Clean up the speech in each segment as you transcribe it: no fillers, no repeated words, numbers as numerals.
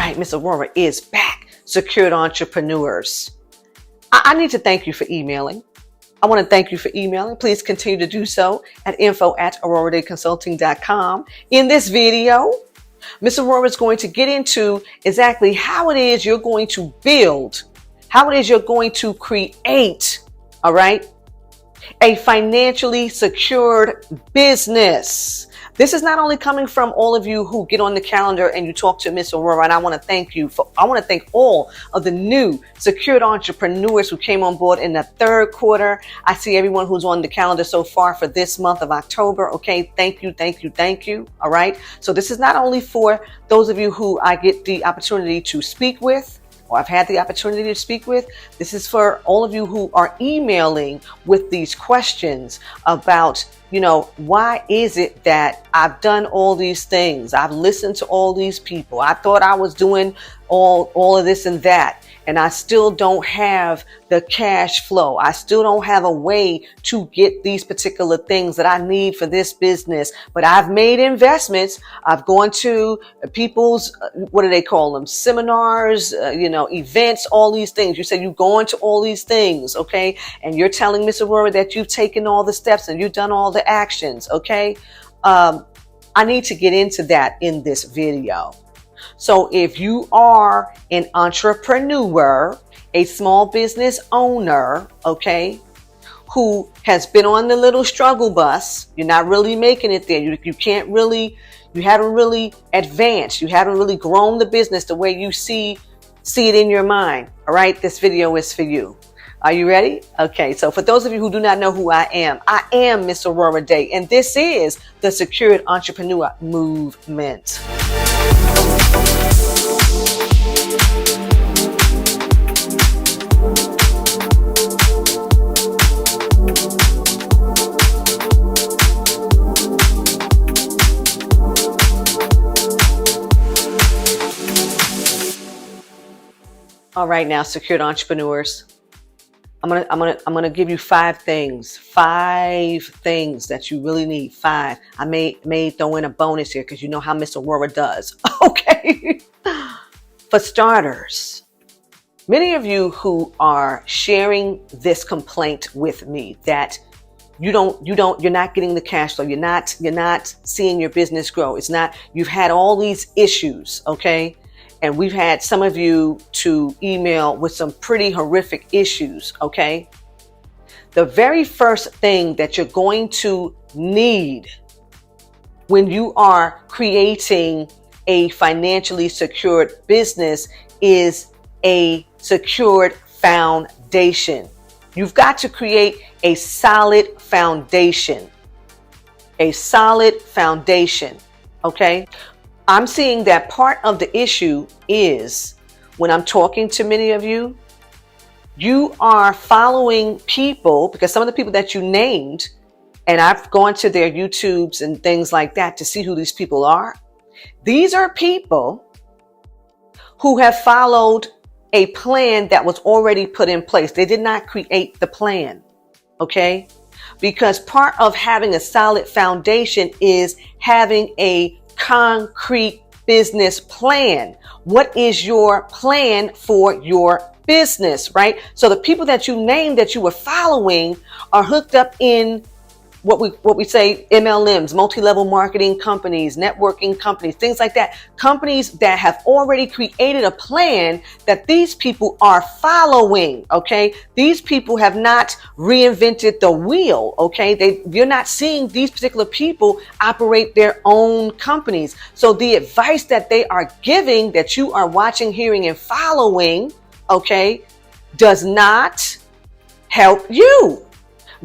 right, Miss Aurorah is back. Secured entrepreneurs. I need to thank you for emailing. I want to thank you for emailing. Please continue to do so at info@aurorahdayconsulting.com. In this video, Miss Aurorah is going to get into exactly how it is you're going to build, how it is you're going to create, all right, a financially secured business. This is not only coming from all of you who get on the calendar and you talk to Miss Aurorah, and I want to thank all of the new secured entrepreneurs who came on board in the third quarter. I see everyone who's on the calendar so far for this month of October. Okay. Thank you. Thank you. Thank you. All right. So this is not only for those of you who I get the opportunity to speak with, or I've had the opportunity to speak with. This is for all of you who are emailing with these questions about, why is it that I've done all these things? I've listened to all these people. I thought I was doing all of this and that, and I still don't have the cash flow. I still don't have a way to get these particular things that I need for this business, but I've made investments. I've gone to people's, what do they call them? Seminars, events, all these things. You said you're going to all these things. Okay. And you're telling Miss Aurorah that you've taken all the steps and you've done all the actions. Okay. I need to get into that in this video. So if you are an entrepreneur, a small business owner, okay, who has been on the little struggle bus, you're not really making it there. You haven't really advanced. You haven't really grown the business the way you see it in your mind. All right. This video is for you. Are you ready? Okay. So for those of you who do not know who I am Miss Aurorah Dey, and this is the Secured Entrepreneur Movement. All right, now, secured entrepreneurs, I'm gonna give you five things that you really need. Five. I may throw in a bonus here because you know how Miss Aurorah does. Okay. For starters, many of you who are sharing this complaint with me that you're not getting the cash flow. You're not seeing your business grow. You've had all these issues. Okay. And we've had some of you to email with some pretty horrific issues, okay? The very first thing that you're going to need when you are creating a financially secured business is a secured foundation. You've got to create a solid foundation. A solid foundation, okay? I'm seeing that part of the issue is when I'm talking to many of you, you are following people, because some of the people that you named, and I've gone to their YouTubes and things like that to see who these people are. These are people who have followed a plan that was already put in place. They did not create the plan, okay? Because part of having a solid foundation is having a concrete business plan. What is your plan for your business, right? So the people that you named that you were following are hooked up in what we say MLMs, multi-level marketing companies, networking companies, things like that. Companies that have already created a plan that these people are following. Okay. These people have not reinvented the wheel. Okay. You're not seeing these particular people operate their own companies. So the advice that they are giving, that you are watching, hearing, and following, okay, does not help you,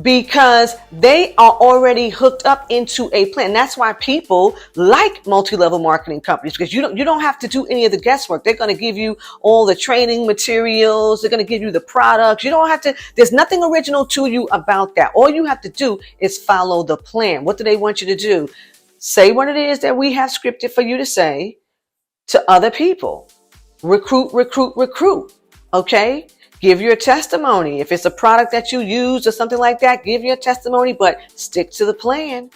because they are already hooked up into a plan. That's why people like multi-level marketing companies, because you don't have to do any of the guesswork. They're going to give you all the training materials. They're going to give you the products. You don't have to, there's nothing original to you about that. All you have to do is follow the plan. What do they want you to do? Say what it is that we have scripted for you to say to other people. Recruit. Okay. Give your testimony. If it's a product that you use or something like that, give your testimony, but stick to the plan.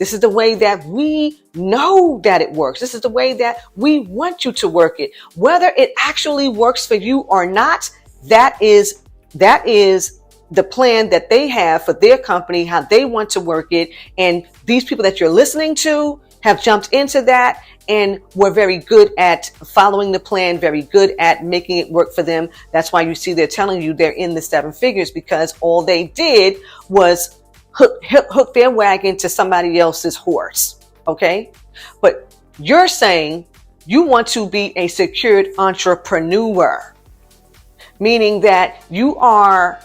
This is the way that we know that it works. This is the way that we want you to work it. Whether it actually works for you or not, that is the plan that they have for their company, how they want to work it. And these people that you're listening to have jumped into that and were very good at following the plan, very good at making it work for them. That's why you see they're telling you they're in the 7 figures, because all they did was hook their wagon to somebody else's horse. Okay. But you're saying you want to be a secured entrepreneur, meaning that you are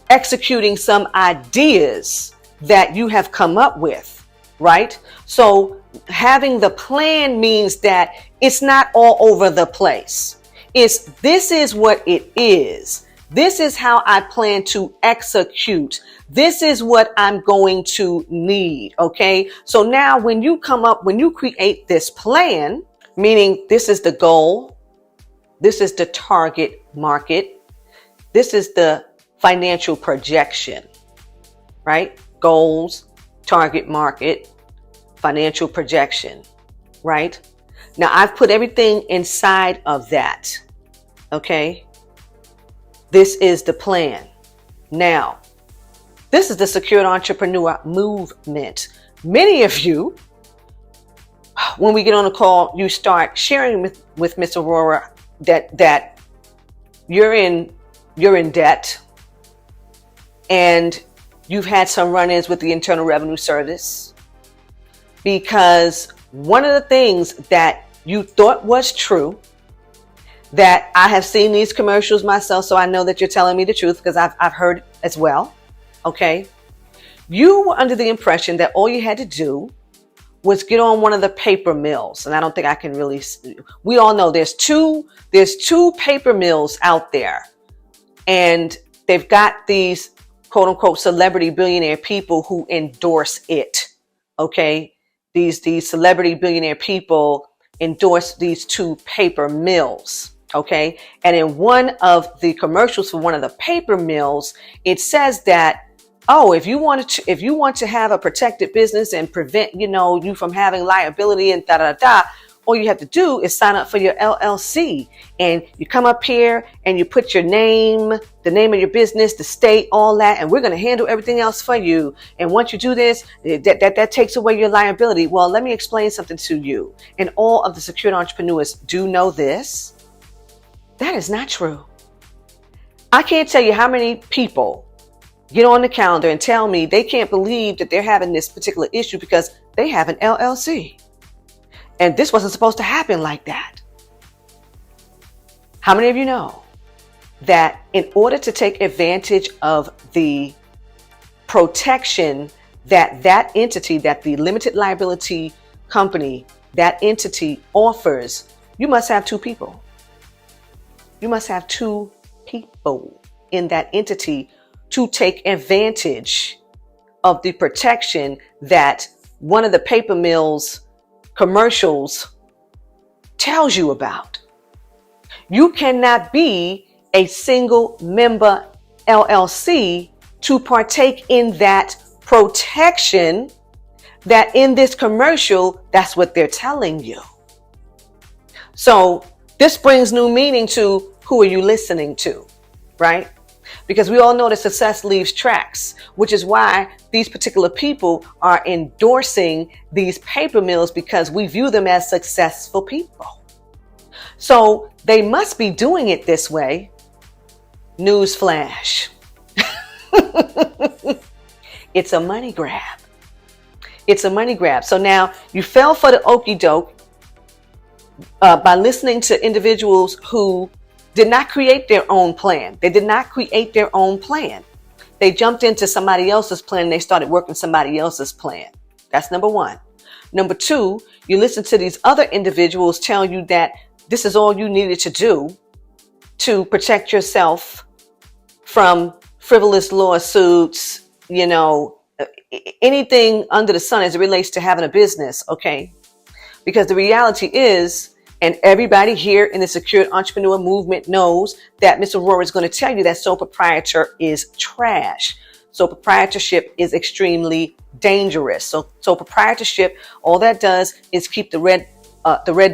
executing some ideas that you have come up with, right? So having the plan means that it's not all over the place. This is what it is. This is how I plan to execute. This is what I'm going to need. Okay. So now when you create this plan, meaning this is the goal, this is the target market, this is the financial projection, right? Goals, target market, financial projection, right? Now I've put everything inside of that. Okay. This is the plan. Now, this is the secured entrepreneur movement. Many of you, when we get on a call, you start sharing with Miss Aurorah that you're in debt, and you've had some run-ins with the Internal Revenue Service, because one of the things that you thought was true, that I have seen these commercials myself, so I know that you're telling me the truth because I've heard as well. Okay. You were under the impression that all you had to do was get on one of the paper mills. And I don't think I can really, we all know there's two paper mills out there, and they've got these quote unquote celebrity billionaire people who endorse it. Okay. These celebrity billionaire people endorse these 2 paper mills. Okay. And in one of the commercials for one of the paper mills, it says that, oh, if you want to have a protected business and prevent, you from having liability and all you have to do is sign up for your LLC, and you come up here and you put your name, the name of your business, the state, all that, and we're going to handle everything else for you. And once you do this, that takes away your liability. Well, let me explain something to you. And all of the secured entrepreneurs do know this. That is not true. I can't tell you how many people get on the calendar and tell me they can't believe that they're having this particular issue because they have an LLC. And this wasn't supposed to happen like that. How many of you know that in order to take advantage of the protection that entity, that the limited liability company, that entity offers, you must have 2 people. You must have 2 people in that entity to take advantage of the protection that one of the paper mills commercials tells you about. You cannot be a single member LLC to partake in that protection that in this commercial, that's what they're telling you. So this brings new meaning to who are you listening to, right? Because we all know that success leaves tracks, which is why these particular people are endorsing these paper mills, because we view them as successful people. So they must be doing it this way. Newsflash. It's a money grab. It's a money grab. So now you fell for the okie doke by listening to individuals who did not create their own plan. They did not create their own plan. They jumped into somebody else's plan and they started working somebody else's plan. That's number 1. Number 2, you listen to these other individuals tell you that this is all you needed to do to protect yourself from frivolous lawsuits, anything under the sun as it relates to having a business. Okay. Because the reality is, and everybody here in the secured entrepreneur movement knows that Miss Aurorah is going to tell you that sole proprietor is trash. Sole proprietorship is extremely dangerous. So proprietorship, all that does is keep the red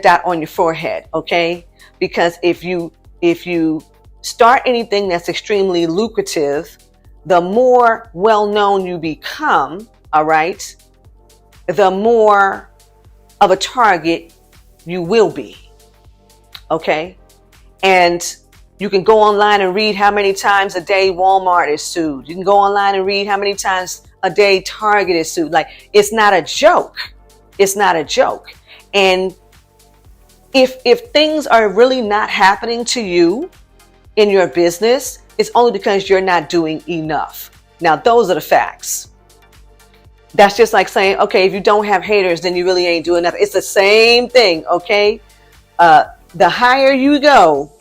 dot on your forehead, okay? Because if you start anything that's extremely lucrative, the more well-known you become, all right, the more of a target you will be, okay? And you can go online and read how many times a day Walmart is sued. You can go online and read how many times a day Target is sued. Like, it's not a joke. It's not a joke. And if things are really not happening to you in your business, it's only because you're not doing enough. Now, those are the facts. That's just like saying, okay, if you don't have haters, then you really ain't doing enough. It's the same thing, okay? The higher you go,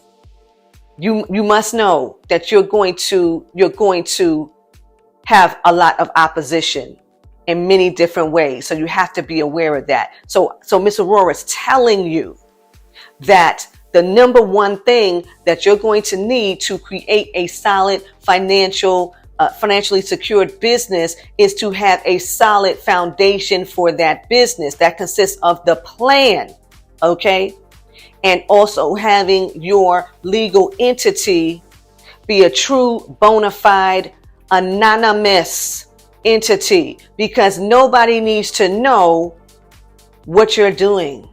you must know that you're going to have a lot of opposition in many different ways. So you have to be aware of that. So Miss Aurorah is telling you that the number one thing that you're going to need to create a solid financially secured business is to have a solid foundation for that business that consists of the plan, okay? And also having your legal entity be a true bona fide anonymous entity, because nobody needs to know what you're doing,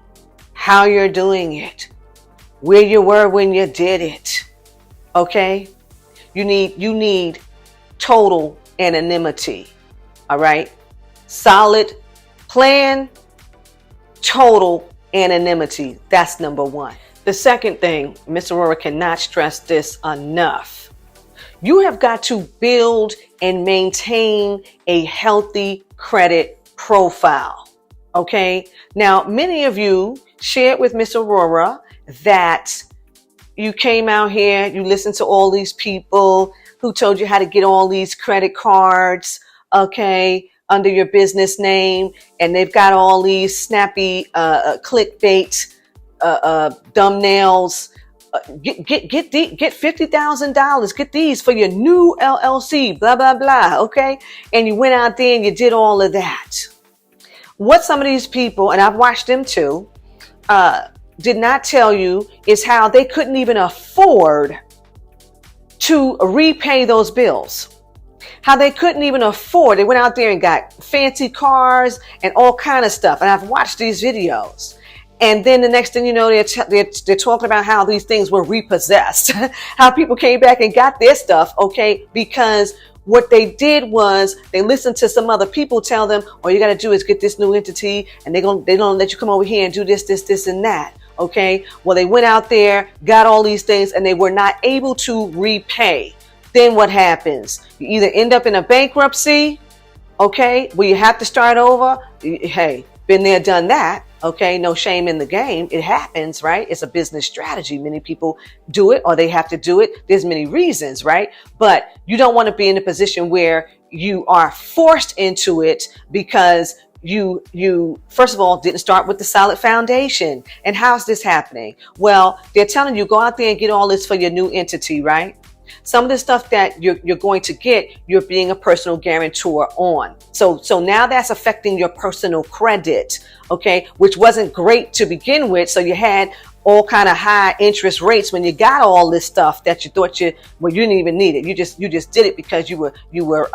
how you're doing it, where you were when you did it, okay? You need total anonymity, all right? Solid plan, total anonymity. That's number one. The second thing, Miss Aurorah cannot stress this enough. You have got to build and maintain a healthy credit profile, okay? Now, many of you shared with Miss Aurorah that you came out here, you listened to all these people who told you how to get all these credit cards, okay, under your business name, and they've got all these snappy clickbait thumbnails. Get $50,000. Get these for your new LLC. Blah blah blah. Okay, and you went out there and you did all of that. What some of these people, and I've watched them too, did not tell you is how they couldn't even afford to repay those bills. How they couldn't even afford. They went out there and got fancy cars and all kind of stuff. And I've watched these videos. And then the next thing you know, they're talking about how these things were repossessed. How people came back and got their stuff, okay? Because what they did was they listened to some other people tell them, all you got to do is get this new entity, and they don't let you come over here and do this, and that. Okay. Well, they went out there, got all these things, and they were not able to repay. Then what happens? You either end up in a bankruptcy, okay, where you have to start over. Hey, been there, done that. Okay, no shame in the game. It happens, right? It's a business strategy. Many people do it, or they have to do it. There's many reasons, right? But you don't want to be in a position where you are forced into it because you first of all didn't start with the solid foundation. And how's this happening? Well, they're telling you go out there and get all this for your new entity, right? Some of the stuff that you're going to get, you're being a personal guarantor on. So now that's affecting your personal credit, okay, which wasn't great to begin with. So you had all kind of high interest rates when you got all this stuff that you thought you didn't even need it. You just did it because you were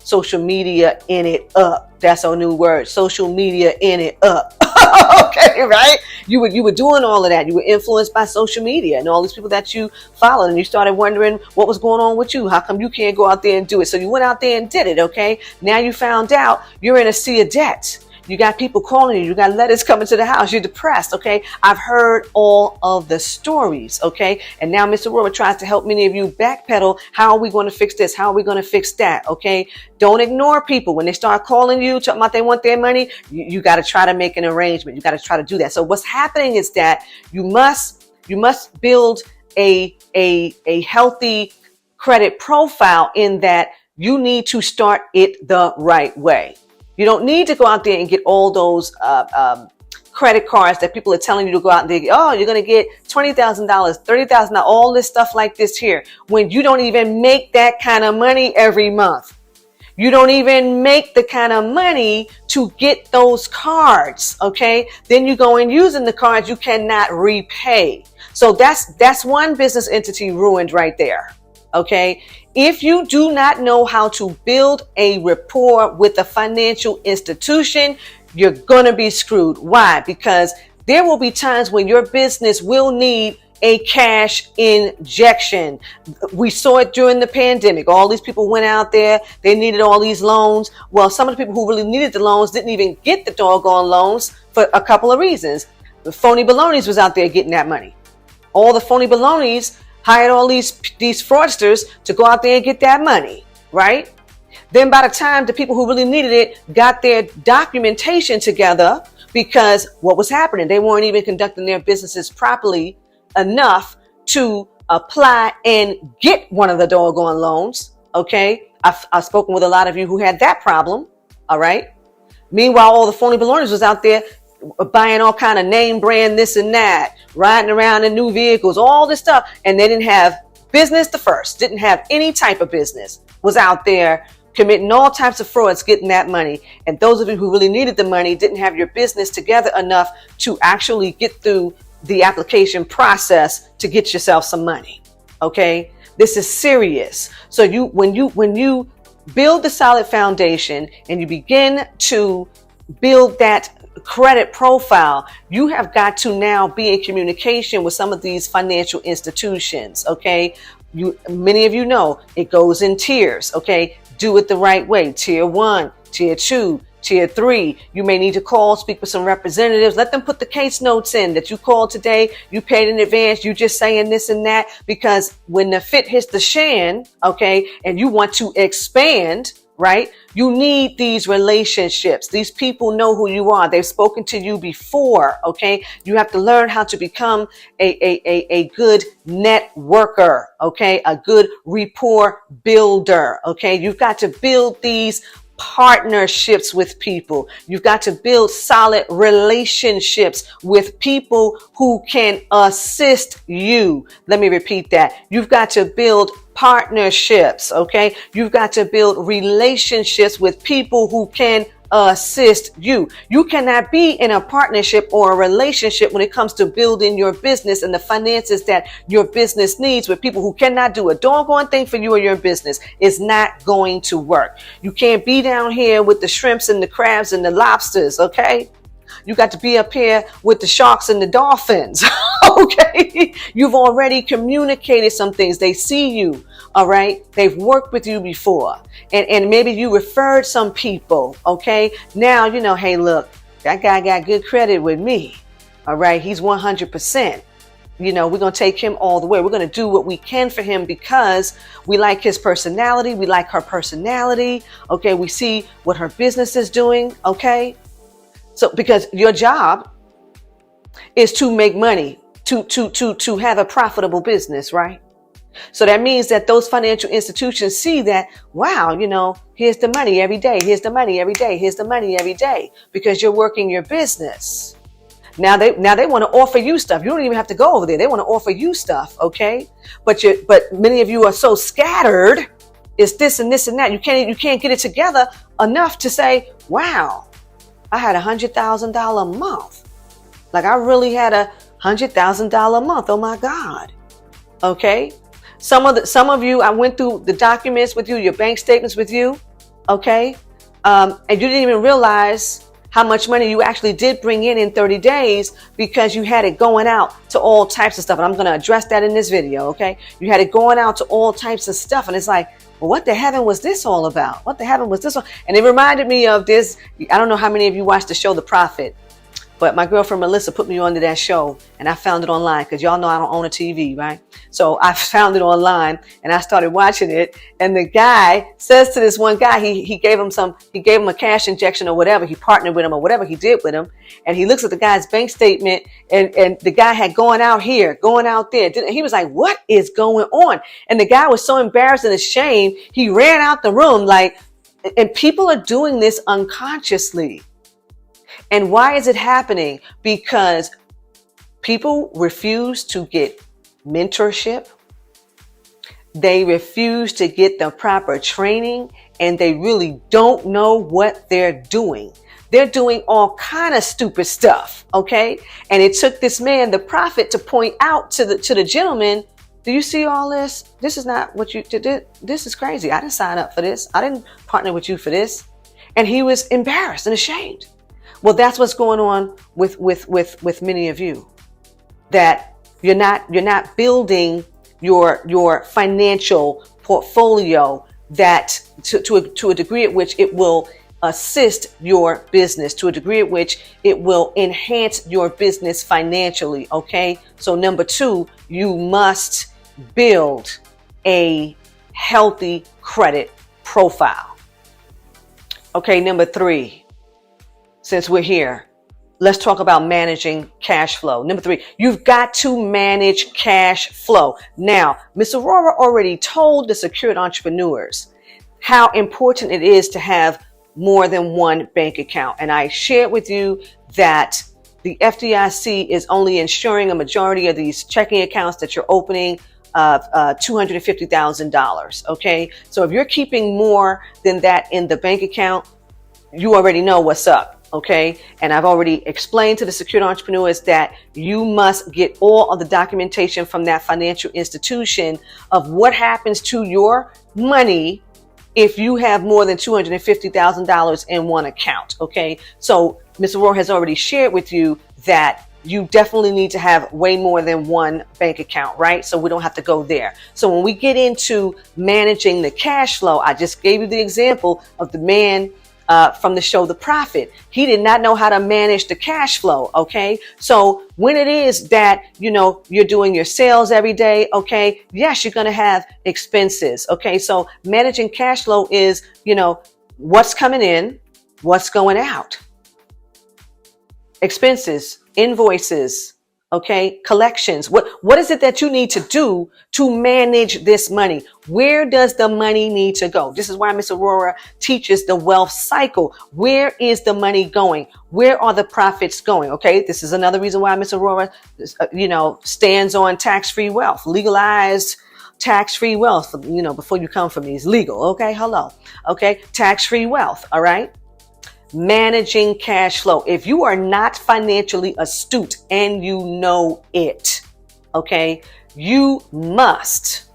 social media in it up. That's our new word. Social media in it up. Okay, right? You were doing all of that. You were influenced by social media and all these people that you followed, and you started wondering what was going on with you. How come you can't go out there and do it? So you went out there and did it, okay? Now you found out you're in a sea of debt. You got people calling you. You got letters coming to the house. You're depressed, okay? I've heard all of the stories, okay? And now Mr. Aurorah tries to help many of you backpedal. How are we going to fix this? How are we going to fix that, okay? Don't ignore people. When they start calling you, talking about they want their money, you got to try to make an arrangement. You got to try to do that. So what's happening is that you must build a healthy credit profile in that you need to start it the right way. You don't need to go out there and get all those credit cards that people are telling you to go out and get. Oh, you're going to get $20,000, $30,000, all this stuff like this here, when you don't even make that kind of money every month. You don't even make the kind of money to get those cards. Okay. Then you go and using the cards you cannot repay. So that's one business entity ruined right there. Okay. If you do not know how to build a rapport with a financial institution, you're going to be screwed. Why? Because there will be times when your business will need a cash injection. We saw it during the pandemic. All these people went out there. They needed all these loans. Well, some of the people who really needed the loans didn't even get the doggone loans for a couple of reasons. The phony balonies was out there getting that money. All the phony balonies hired all these fraudsters to go out there and get that money, right? Then by the time the people who really needed it got their documentation together, because what was happening, they weren't even conducting their businesses properly enough to apply and get one of the doggone loans. Okay. I've spoken with a lot of you who had that problem. All right. Meanwhile, all the phony ballooners was out there buying all kind of name brand, this and that, riding around in new vehicles, all this stuff. And they didn't have business the first, didn't have any type of business, was out there committing all types of frauds, getting that money. And those of you who really needed the money didn't have your business together enough to actually get through the application process to get yourself some money. Okay. This is serious. So when you build the solid foundation and you begin to build that credit profile, you have got to now be in communication with some of these financial institutions. Okay. Many of you know it goes in tiers. Okay. Do it the right way. Tier 1, tier 2, tier 3. You may need to call, speak with some representatives. Let them put the case notes in that you called today. You paid in advance. You just saying this and that, because when the fit hits the shan, okay, and you want to expand, right? You need these relationships. These people know who you are. They've spoken to you before. Okay. You have to learn how to become a good networker. Okay. A good rapport builder. Okay. You've got to build these partnerships with people. You've got to build solid relationships with people who can assist you. Let me repeat that. You've got to build partnerships. Okay. You've got to build relationships with people who can assist you. You cannot be in a partnership or a relationship when it comes to building your business and the finances that your business needs with people who cannot do a doggone thing for you or your business. It's not going to work. You can't be down here with the shrimps and the crabs and the lobsters. Okay. You got to be up here with the sharks and the dolphins. Okay. You've already communicated some things. They see you. All right. They've worked with you before. And maybe you referred some people. Okay. Now, you know, hey, look, that guy got good credit with me. All right. He's 100%. You know, we're going to take him all the way. We're going to do what we can for him because we like his personality. We like her personality. Okay. We see what her business is doing. Okay. So because your job is to make money, to have a profitable business, right? So that means that those financial institutions see that, wow, you know, here's the money every day. Here's the money every day. Here's the money every day because you're working your business. Now they want to offer you stuff. You don't even have to go over there. They want to offer you stuff. Okay. But many of you are so scattered. It's this and this and that. You can't get it together enough to say, wow, I had $100,000 month. Like I really had $100,000 month. Oh my God. Okay. Some of you, I went through the documents with you, your bank statements with you. Okay. And you didn't even realize how much money you actually did bring in 30 days because you had it going out to all types of stuff. And I'm going to address that in this video. Okay. You had it going out to all types of stuff. And it's like, well, what the heaven was this all about? What the heaven was this all? And it reminded me of this. I don't know how many of you watched the show, The Prophet, but my girlfriend Melissa put me onto that show and I found it online because y'all know I don't own a TV, right? So I found it online and I started watching it. And the guy says to this one guy, he gave him a cash injection or whatever. He partnered with him or whatever he did with him. And he looks at the guy's bank statement and the guy had going out here, going out there. He was like, what is going on? And the guy was so embarrassed and ashamed. He ran out the room and people are doing this unconsciously. And why is it happening? Because people refuse to get mentorship. They refuse to get the proper training and they really don't know what they're doing. They're doing all kind of stupid stuff, okay? And it took this man, the prophet, to point out to the gentleman, do you see all this? This is not what you did. This is crazy. I didn't sign up for this. I didn't partner with you for this. And he was embarrassed and ashamed. Well, that's what's going on with many of you, that you're not building your financial portfolio that to a degree at which it will assist your business, to a degree at which it will enhance your business financially. Okay. So number 2, you must build a healthy credit profile. Okay. Number 3, since we're here, let's talk about managing cash flow. Number 3, you've got to manage cash flow. Now, Ms. Aurorah already told the secured entrepreneurs how important it is to have more than one bank account. And I shared with you that the FDIC is only insuring a majority of these checking accounts that you're opening of $250,000. Okay. So if you're keeping more than that in the bank account, you already know what's up. Okay. And I've already explained to the secured entrepreneurs that you must get all of the documentation from that financial institution of what happens to your money if you have more than $250,000 in one account. Okay. So Ms. Aurorah has already shared with you that you definitely need to have way more than one bank account, right? So we don't have to go there. So when we get into managing the cash flow, I just gave you the example of the man from the show The Prophet. He did not know how to manage the cash flow. Okay. So when it is that, you're doing your sales every day, okay, yes, you're going to have expenses. Okay. So managing cash flow is, what's coming in, what's going out, expenses, invoices, okay, collections. What is it that you need to do to manage this money? Where does the money need to go? This is why Ms. Aurorah teaches the wealth cycle. Where is the money going? Where are the profits going? Okay, this is another reason why Ms. Aurorah, stands on tax-free wealth, legalized tax-free wealth. Before you come for me, is legal. Okay, hello. Okay, tax-free wealth. All right. Managing cash flow. If you are not financially astute and you know it, okay, you must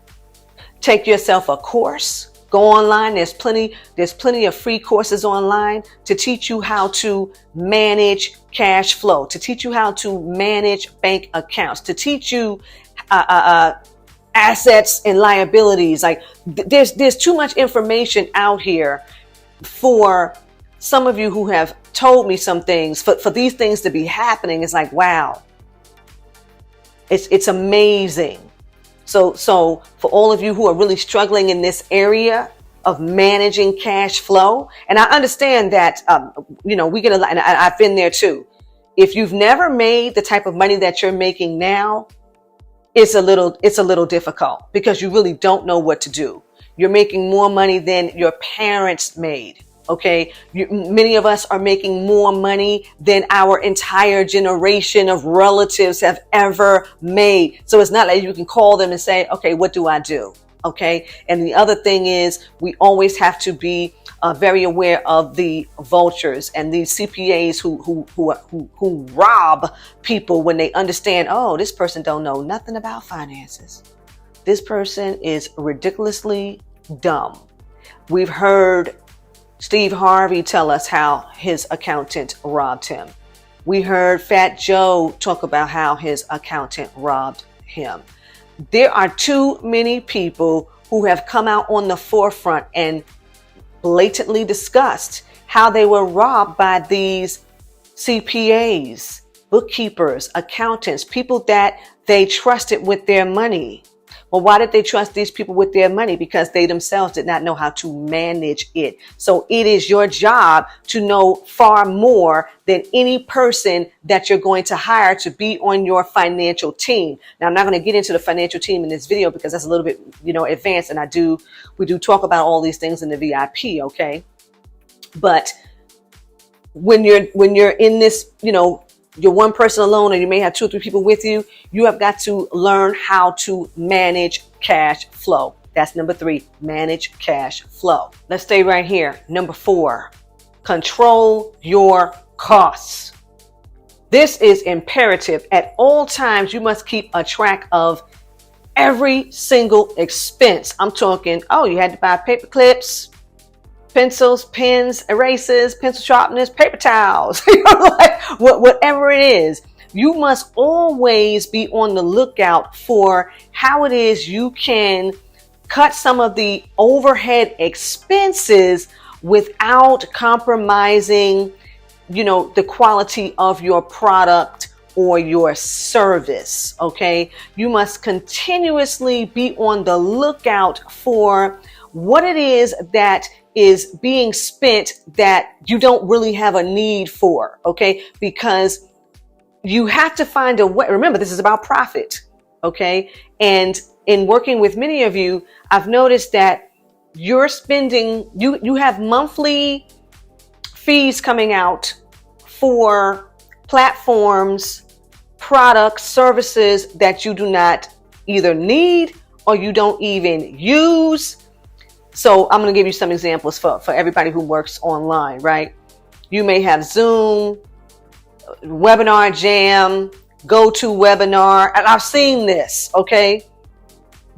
take yourself a course. Go online. There's plenty of free courses online to teach you how to manage cash flow, to teach you how to manage bank accounts, to teach you assets and liabilities. Like there's too much information out here for some of you who have told me some things, for these things to be happening. It's like, wow, it's amazing. So for all of you who are really struggling in this area of managing cash flow, and I understand that, we get a lot, and I've been there too. If you've never made the type of money that you're making now, it's a little difficult because you really don't know what to do. You're making more money than your parents made. Okay. Many of us are making more money than our entire generation of relatives have ever made. So it's not like you can call them and say, okay, what do I do? Okay. And the other thing is we always have to be very aware of the vultures and these CPAs who rob people when they understand, oh, this person don't know nothing about finances. This person is ridiculously dumb. We've heard Steve Harvey tell us how his accountant robbed him. We heard Fat Joe talk about how his accountant robbed him. There are too many people who have come out on the forefront and blatantly discussed how they were robbed by these CPAs, bookkeepers, accountants, people that they trusted with their money. Well, why did they trust these people with their money? Because they themselves did not know how to manage it. So it is your job to know far more than any person that you're going to hire to be on your financial team. Now, I'm not going to get into the financial team in this video because that's a little bit, advanced. And we do talk about all these things in the VIP. Okay. But when you're in this, you're one person alone, or you may have 2 or 3 people with you, you have got to learn how to manage cash flow. That's number 3, manage cash flow. Let's stay right here. Number 4, control your costs. This is imperative. At all times, you must keep a track of every single expense. I'm talking, you had to buy paper clips, pencils, pens, erasers, pencil sharpeners, paper towels, like whatever it is. You must always be on the lookout for how it is you can cut some of the overhead expenses without compromising, the quality of your product or your service. Okay. You must continuously be on the lookout for what it is that is being spent that you don't really have a need for. Okay. Because you have to find a way. Remember, this is about profit. Okay. And in working with many of you, I've noticed that you're spending, you have monthly fees coming out for platforms, products, services that you do not either need or you don't even use. So I'm going to give you some examples for everybody who works online, right? You may have Zoom, Webinar Jam, GoToWebinar, and I've seen this, okay?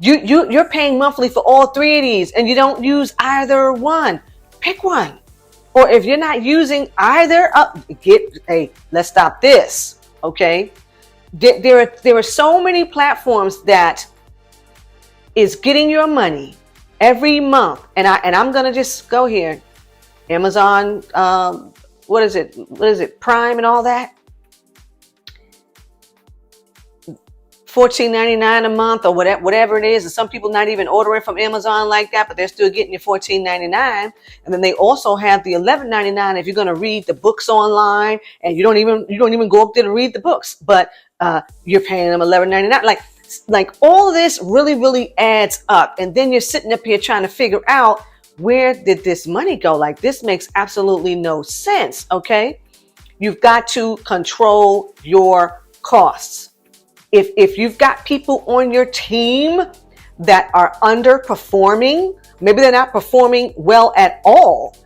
You're paying monthly for all 3 of these and you don't use either one. Pick one. Or if you're not using either, let's stop this, okay? There are so many platforms that is getting your money every month. And I'm going to just go here. Amazon, what is it? Prime and all that. $14.99 a month or whatever it is. And some people not even ordering from Amazon like that, but they're still getting your $14.99. And then they also have the $11.99 if you're going to read the books online and you don't even go up there to read the books, but you're paying them $11.99. Like all of this really, really adds up. And then you're sitting up here trying to figure out, where did this money go? Like, this makes absolutely no sense. Okay. You've got to control your costs. If you've got people on your team that are underperforming, maybe they're not performing well at all,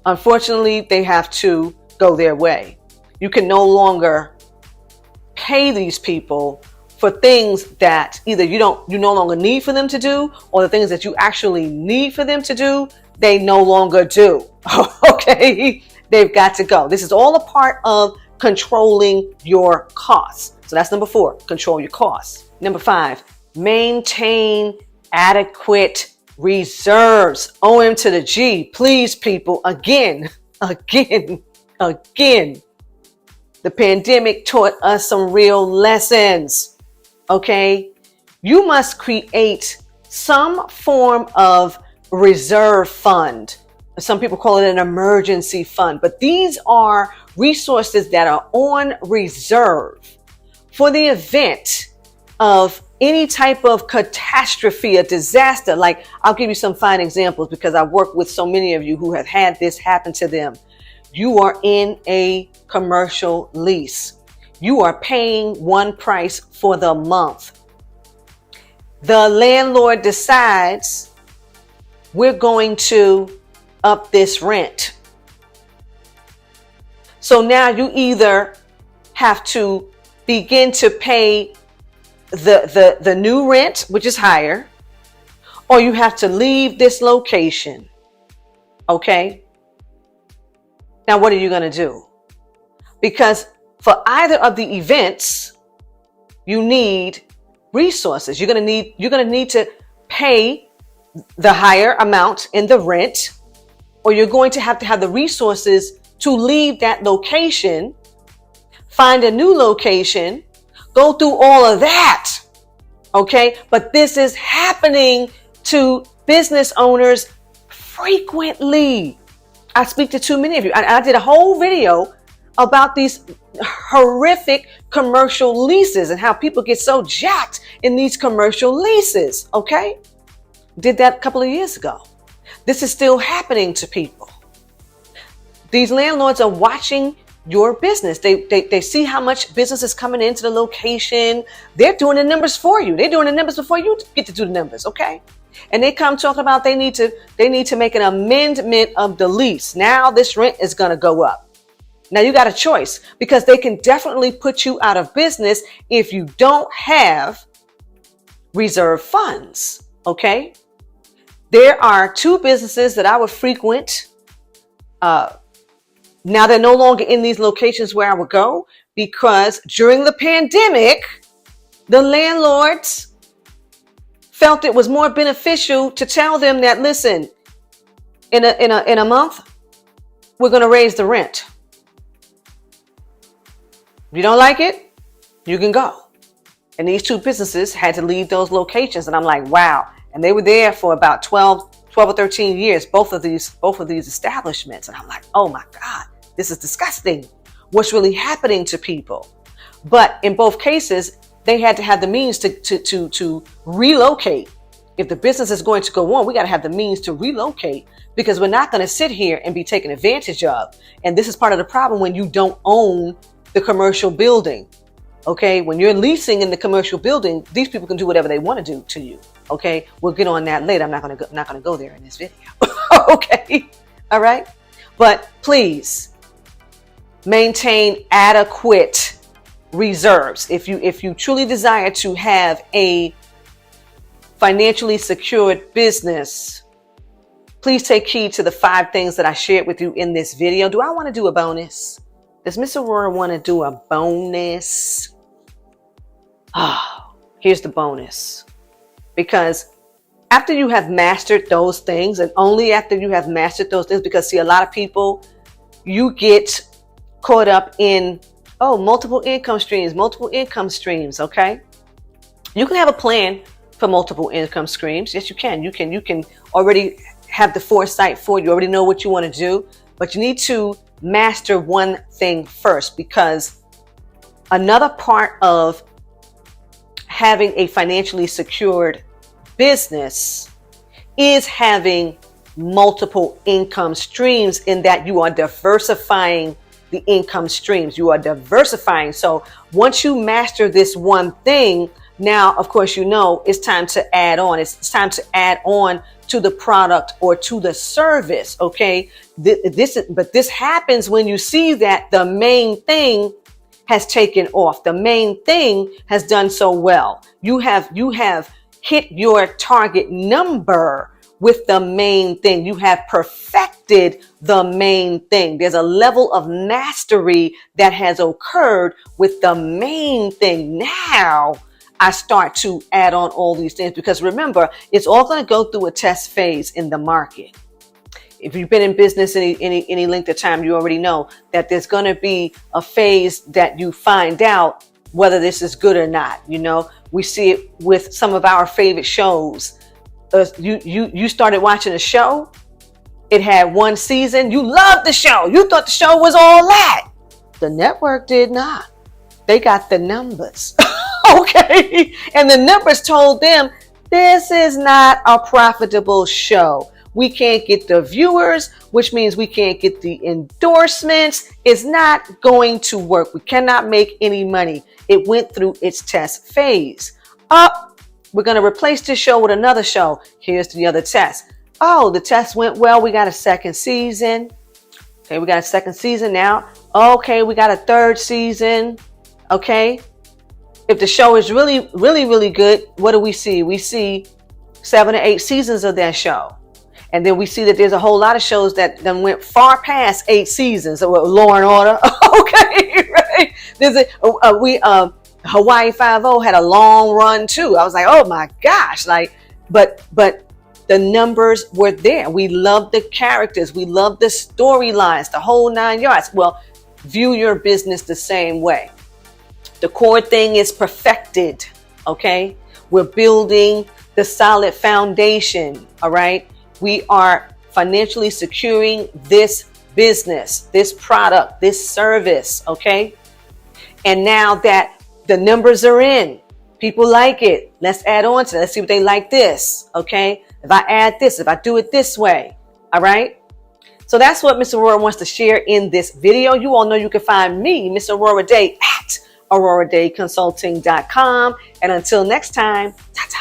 unfortunately, they have to go their way. You can no longer pay these people for things that either you no longer need for them to do, or the things that you actually need for them to do, they no longer do. Okay, they've got to go. This is all a part of controlling your costs. So that's number 4, control your costs. Number 5, maintain adequate reserves. OM to the G. Please, people, again. The pandemic taught us some real lessons. Okay. You must create some form of reserve fund. Some people call it an emergency fund, but these are resources that are on reserve for the event of any type of catastrophe, a disaster. Like, I'll give you some fine examples because I work with so many of you who have had this happen to them. You are in a commercial lease. You are paying one price for the month. The landlord decides, we're going to up this rent. So now you either have to begin to pay the new rent, which is higher, or you have to leave this location. Okay. Now, what are you going to do? Because for either of the events, you need resources. You're going to need to pay the higher amount in the rent, or you're going to have the resources to leave that location, find a new location, go through all of that. Okay. But this is happening to business owners frequently. I speak to too many of you. I did a whole video about these horrific commercial leases and how people get so jacked in these commercial leases. Okay. Did that a couple of years ago. This is still happening to people. These landlords are watching your business. They see how much business is coming into the location. They're doing the numbers for you. They're doing the numbers before you get to do the numbers. Okay. And they come talking about they need to make an amendment of the lease. Now this rent is going to go up. Now you got a choice, because they can definitely put you out of business if you don't have reserve funds. Okay. There are two businesses that I would frequent. Now they're no longer in these locations where I would go, because during the pandemic, the landlords felt it was more beneficial to tell them that, listen, in a month, we're going to raise the rent. If you don't like it, you can go. And these two businesses had to leave those locations. And I'm like, wow. And they were there for about 12 or 13 years, both of these establishments. And I'm like, oh my God, this is disgusting. What's really happening to people? But in both cases, they had to have the means to relocate. If the business is going to go on, we got to have the means to relocate, because we're not going to sit here and be taken advantage of. And this is part of the problem when you don't own the commercial building. Okay. When you're leasing in the commercial building, these people can do whatever they want to do to you. Okay. We'll get on that later. I'm not going to go there in this video. Okay. All right. But please maintain adequate reserves. If you truly desire to have a financially secured business, please take heed to the 5 things that I shared with you in this video. Do I want to do a bonus? Does Miss Aurora want to do a bonus? Here's the bonus. Because after you have mastered those things, and only after you have mastered those things, because see, a lot of people, you get caught up in, multiple income streams. Okay. You can have a plan for multiple income streams. Yes, you can. You can already have the foresight for it. You already know what you want to do, but you need to master one thing first, because another part of having a financially secured business is having multiple income streams, in that you are diversifying the income streams. You are diversifying. So once you master this one thing, now, of course, it's time to add on. It's time to add on to the product or to the service. Okay. But this happens when you see that the main thing has taken off. The main thing has done so well. You have hit your target number with the main thing. You have perfected the main thing. There's a level of mastery that has occurred with the main thing. Now I start to add on all these things, because remember, it's all going to go through a test phase in the market. If you've been in business any length of time, you already know that there's going to be a phase that you find out whether this is good or not. We see it with some of our favorite shows. You started watching a show. It had one season. You loved the show. You thought the show was all that. The network did not. They got the numbers. Okay. And the numbers told them, this is not a profitable show. We can't get the viewers, which means we can't get the endorsements. It's not going to work. We cannot make any money. It went through its test phase. We're going to replace this show with another show. Here's the other test. The test went well. We got a second season. Okay, we got a second season now. Okay, we got a third season. Okay. If the show is really, really, really good, what do we see? We see 7 or 8 seasons of that show. And then we see that there's a whole lot of shows that then went far past 8 seasons. So Law and Order. Okay, right. There's Hawaii 5-0 had a long run too. I was like, oh my gosh. But the numbers were there. We love the characters. We love the storylines, the whole 9 yards. Well, view your business the same way. The core thing is perfected. Okay. We're building the solid foundation. All right. We are financially securing this business, this product, this service. Okay. And now that the numbers are in, people like it. Let's add on to it. Let's see what they like this. Okay. If I add this, if I do it this way. All right. So that's what Miss Aurora wants to share in this video. You all know you can find me, Miss Aurorah Dey, at AurorahDayConsulting.com. And until next time, ta-ta.